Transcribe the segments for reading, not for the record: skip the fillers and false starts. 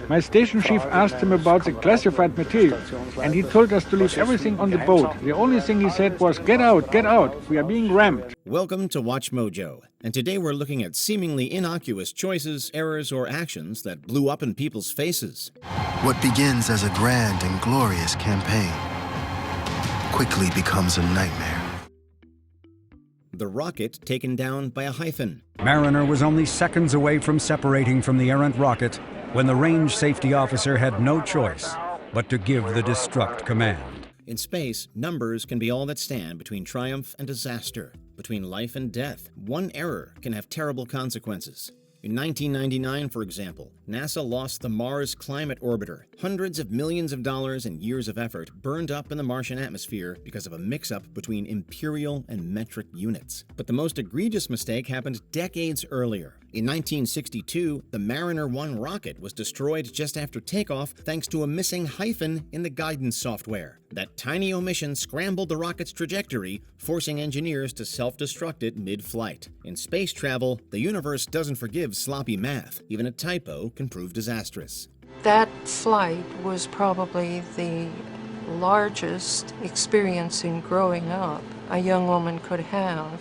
My station chief asked him about the classified material, and he told us to leave everything on the boat. The only thing he said was, get out, we are being rammed. Welcome to Watch Mojo, and today we're looking at seemingly innocuous choices, errors, or actions that blew up in people's faces. What begins as a grand and glorious campaign quickly becomes a nightmare. The rocket taken down by a hyphen. Mariner was only seconds away from separating from the errant rocket when the range safety officer had no choice but to give the destruct command. In space, numbers can be all that stand between triumph and disaster, between life and death. One error can have terrible consequences. In 1999, for example, NASA lost the Mars Climate Orbiter. Hundreds of millions of dollars and years of effort burned up in the Martian atmosphere because of a mix-up between imperial and metric units. But the most egregious mistake happened decades earlier. In 1962, the Mariner 1 rocket was destroyed just after takeoff thanks to a missing hyphen in the guidance software. That tiny omission scrambled the rocket's trajectory, forcing engineers to self-destruct it mid-flight. In space travel, the universe doesn't forgive sloppy math. Even a typo can prove disastrous. That flight was probably the largest experience in growing up a young woman could have.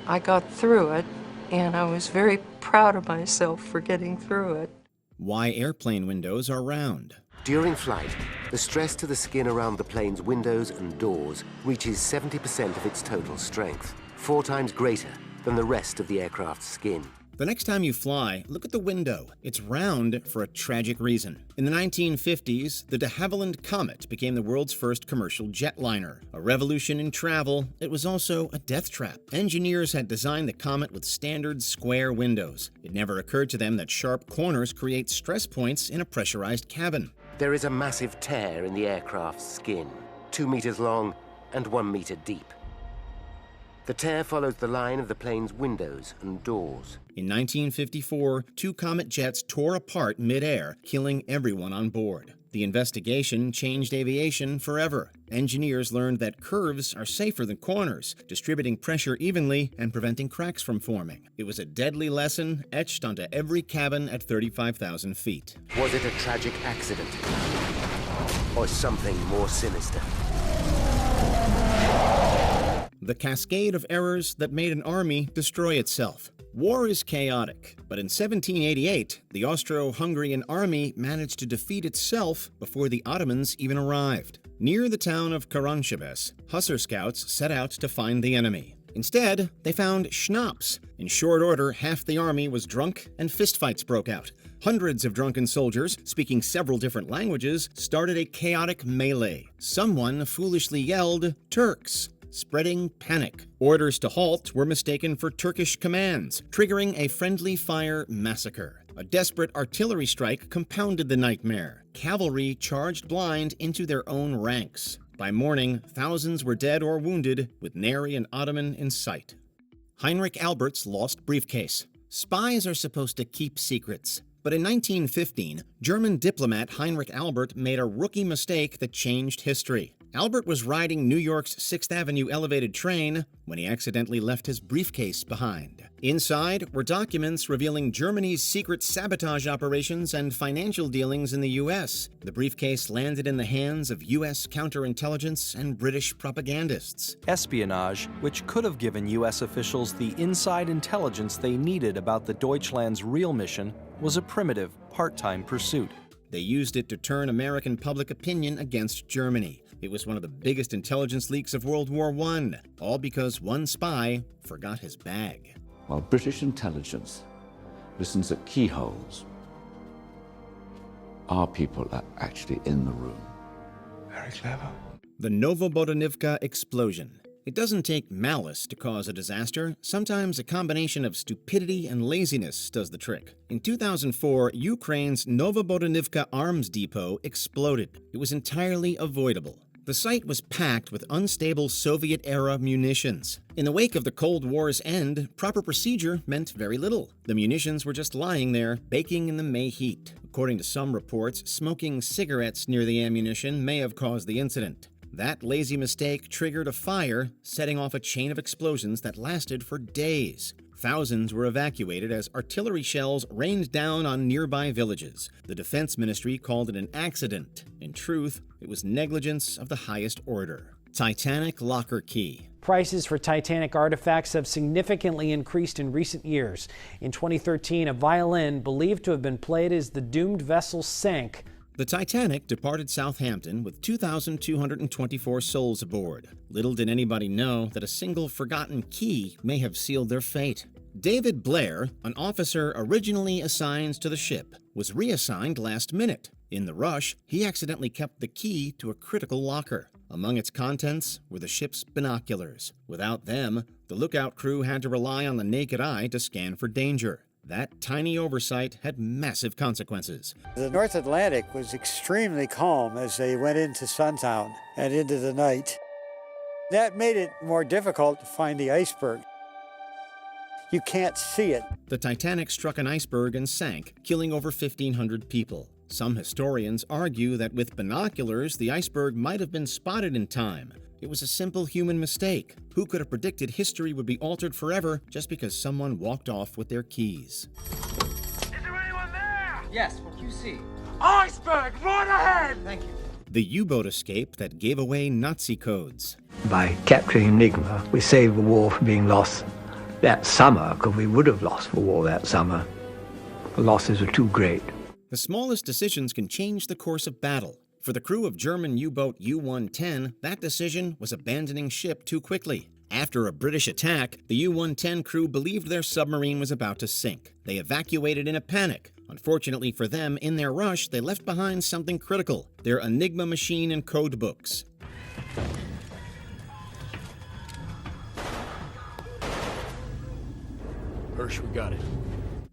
I got through it, and I was very proud of myself for getting through it. Why airplane windows are round. During flight, the stress to the skin around the plane's windows and doors reaches 70% of its total strength, 4 times greater than the rest of the aircraft's skin. The next time you fly, look at the window. It's round for a tragic reason. In the 1950s, the de Havilland Comet became the world's first commercial jetliner. A revolution in travel, it was also a death trap. Engineers had designed the Comet with standard square windows. It never occurred to them that sharp corners create stress points in a pressurized cabin. There is a massive tear in the aircraft's skin, 2 meters long and 1 meter deep. The tear follows the line of the plane's windows and doors. In 1954, 2 Comet jets tore apart mid-air, killing everyone on board. The investigation changed aviation forever. Engineers learned that curves are safer than corners, distributing pressure evenly and preventing cracks from forming. It was a deadly lesson etched onto every cabin at 35,000 feet. Was it a tragic accident? Or something more sinister? The cascade of errors that made an army destroy itself. War is chaotic, but in 1788, the Austro-Hungarian army managed to defeat itself before the Ottomans even arrived. Near the town of Karansebes, Hussar scouts set out to find the enemy. Instead, they found schnapps. In short order, half the army was drunk and fistfights broke out. Hundreds of drunken soldiers, speaking several different languages, started a chaotic melee. Someone foolishly yelled, "Turks!" spreading panic. Orders to halt were mistaken for Turkish commands, triggering a friendly fire massacre. A desperate artillery strike compounded the nightmare. Cavalry charged blind into their own ranks. By morning, thousands were dead or wounded, with nary an Ottoman in sight. Heinrich Albert's lost briefcase. Spies are supposed to keep secrets. But in 1915, German diplomat Heinrich Albert made a rookie mistake that changed history. Albert was riding New York's 6th Avenue elevated train when he accidentally left his briefcase behind. Inside were documents revealing Germany's secret sabotage operations and financial dealings in the U.S. The briefcase landed in the hands of U.S. counterintelligence and British propagandists. Espionage, which could have given U.S. officials the inside intelligence they needed about the Deutschland's real mission, was a primitive, part-time pursuit. They used it to turn American public opinion against Germany. It was one of the biggest intelligence leaks of World War I, all because one spy forgot his bag. While British intelligence listens at keyholes, our people are actually in the room. Very clever. The Novobodanivka explosion. It doesn't take malice to cause a disaster. Sometimes a combination of stupidity and laziness does the trick. In 2004, Ukraine's Novobodanivka arms depot exploded. It was entirely avoidable. The site was packed with unstable Soviet-era munitions. In the wake of the Cold War's end, proper procedure meant very little. The munitions were just lying there, baking in the May heat. According to some reports, smoking cigarettes near the ammunition may have caused the incident. That lazy mistake triggered a fire, setting off a chain of explosions that lasted for days. Thousands were evacuated as artillery shells rained down on nearby villages. The Defense Ministry called it an accident. In truth, it was negligence of the highest order. Titanic locker key. Prices for Titanic artifacts have significantly increased in recent years. In 2013, a violin believed to have been played as the doomed vessel sank. The Titanic departed Southampton with 2,224 souls aboard. Little did anybody know that a single forgotten key may have sealed their fate. David Blair, an officer originally assigned to the ship, was reassigned last minute. In the rush, he accidentally kept the key to a critical locker. Among its contents were the ship's binoculars. Without them, the lookout crew had to rely on the naked eye to scan for danger. That tiny oversight had massive consequences. The North Atlantic was extremely calm as they went into sundown and into the night. That made it more difficult to find the iceberg. You can't see it. The Titanic struck an iceberg and sank, killing over 1,500 people. Some historians argue that with binoculars, the iceberg might have been spotted in time. It was a simple human mistake. Who could have predicted history would be altered forever just because someone walked off with their keys? Is there anyone there? Yes, what do you see? Iceberg, right ahead! Thank you. The U-boat escape that gave away Nazi codes. By capturing Enigma, we saved the war from being lost that summer, because we would have lost the war that summer. The losses were too great. The smallest decisions can change the course of battle. For the crew of German U-boat U-110, that decision was abandoning ship too quickly. After a British attack, the U-110 crew believed their submarine was about to sink. They evacuated in a panic. Unfortunately for them, in their rush, they left behind something critical: their Enigma machine and code books. Hirsch, we got it.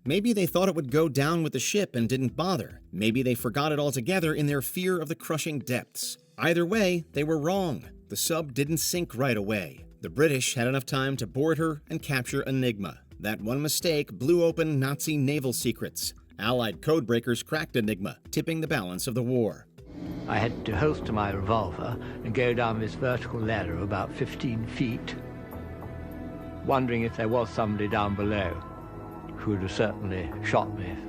Maybe they thought it would go down with the ship and didn't bother. Maybe they forgot it altogether in their fear of the crushing depths. Either way, they were wrong. The sub didn't sink right away. The British had enough time to board her and capture Enigma. That one mistake blew open Nazi naval secrets. Allied codebreakers cracked Enigma, tipping the balance of the war. I had to holster my revolver and go down this vertical ladder about 15 feet, wondering if there was somebody down below who would have certainly shot me if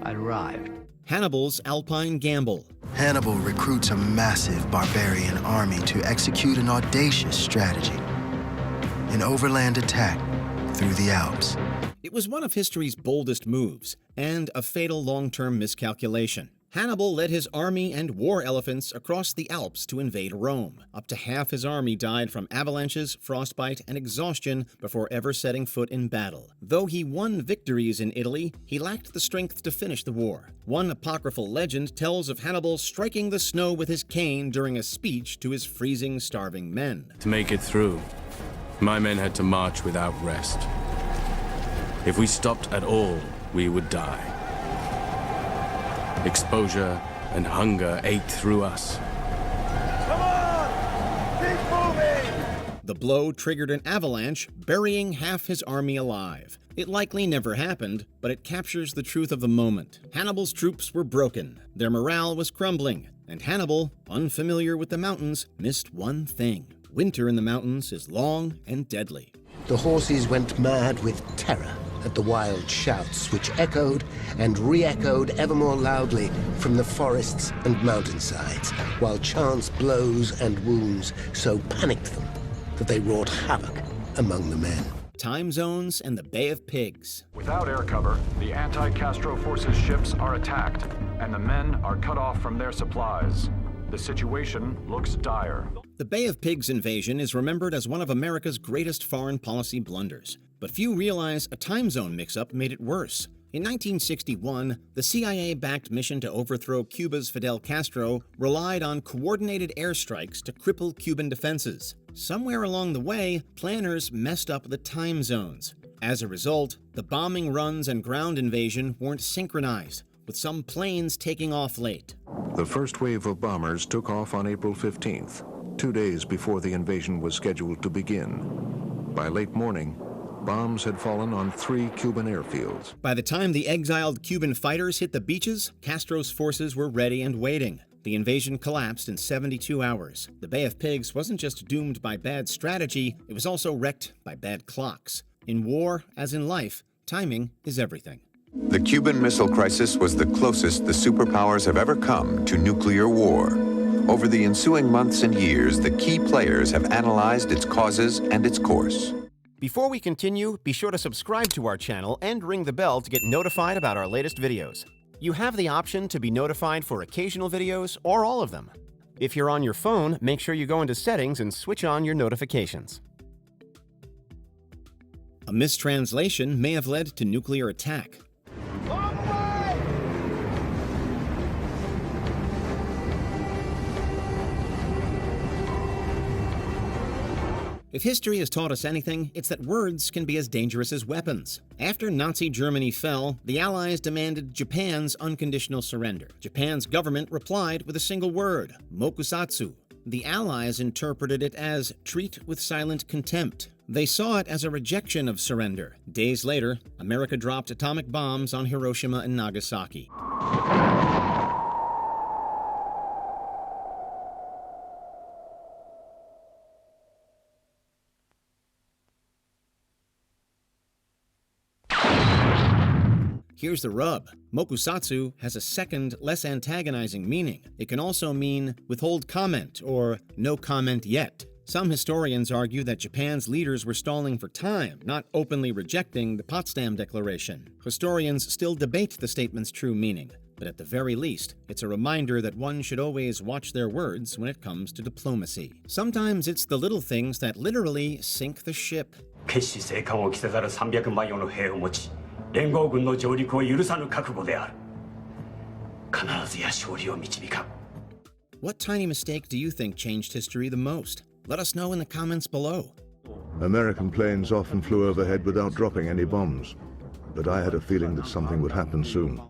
I'd arrived. Hannibal's Alpine Gamble. Hannibal recruits a massive barbarian army to execute an audacious strategy: an overland attack through the Alps. It was one of history's boldest moves, and a fatal long-term miscalculation. Hannibal led his army and war elephants across the Alps to invade Rome. Up to half his army died from avalanches, frostbite, and exhaustion before ever setting foot in battle. Though he won victories in Italy, he lacked the strength to finish the war. One apocryphal legend tells of Hannibal striking the snow with his cane during a speech to his freezing, starving men. To make it through, my men had to march without rest. If we stopped at all, we would die. Exposure and hunger ate through us. Come on! Keep moving! The blow triggered an avalanche, burying half his army alive. It likely never happened, but it captures the truth of the moment. Hannibal's troops were broken, their morale was crumbling, and Hannibal, unfamiliar with the mountains, missed one thing. Winter in the mountains is long and deadly. The horses went mad with terror at the wild shouts which echoed and re-echoed ever more loudly from the forests and mountainsides, while chance blows and wounds so panicked them that they wrought havoc among the men. Time zones and the Bay of Pigs. Without air cover, the anti-Castro forces' ships are attacked, and the men are cut off from their supplies. The situation looks dire. The Bay of Pigs invasion is remembered as one of America's greatest foreign policy blunders. But few realize a time zone mix-up made it worse. In 1961, the CIA-backed mission to overthrow Cuba's Fidel Castro relied on coordinated airstrikes to cripple Cuban defenses. Somewhere along the way, planners messed up the time zones. As a result, the bombing runs and ground invasion weren't synchronized, with some planes taking off late. The first wave of bombers took off on April 15th, 2 days before the invasion was scheduled to begin. By late morning, bombs had fallen on 3 Cuban airfields. By the time the exiled Cuban fighters hit the beaches, Castro's forces were ready and waiting. The invasion collapsed in 72 hours. The Bay of Pigs wasn't just doomed by bad strategy, it was also wrecked by bad clocks. In war, as in life, timing is everything. The Cuban Missile Crisis was the closest the superpowers have ever come to nuclear war. Over the ensuing months and years, the key players have analyzed its causes and its course. Before we continue, be sure to subscribe to our channel and ring the bell to get notified about our latest videos. You have the option to be notified for occasional videos or all of them. If you're on your phone, make sure you go into Settings and switch on your notifications. A mistranslation may have led to nuclear attack. If history has taught us anything, it's that words can be as dangerous as weapons. After Nazi Germany fell, the Allies demanded Japan's unconditional surrender. Japan's government replied with a single word, mokusatsu. The Allies interpreted it as treat with silent contempt. They saw it as a rejection of surrender. Days later, America dropped atomic bombs on Hiroshima and Nagasaki. Here's the rub. Mokusatsu has a second, less antagonizing meaning. It can also mean withhold comment or no comment yet. Some historians argue that Japan's leaders were stalling for time, not openly rejecting the Potsdam Declaration. Historians still debate the statement's true meaning, but at the very least, it's a reminder that one should always watch their words when it comes to diplomacy. Sometimes it's the little things that literally sink the ship. 決し生還を着せざる300万余の兵を持ち連合軍の上陸を許さぬ覚悟である必ずや勝利を導かん What tiny mistake do you think changed history the most? Let us know in the comments below. American planes often flew overhead without dropping any bombs, but I had a feeling that something would happen soon.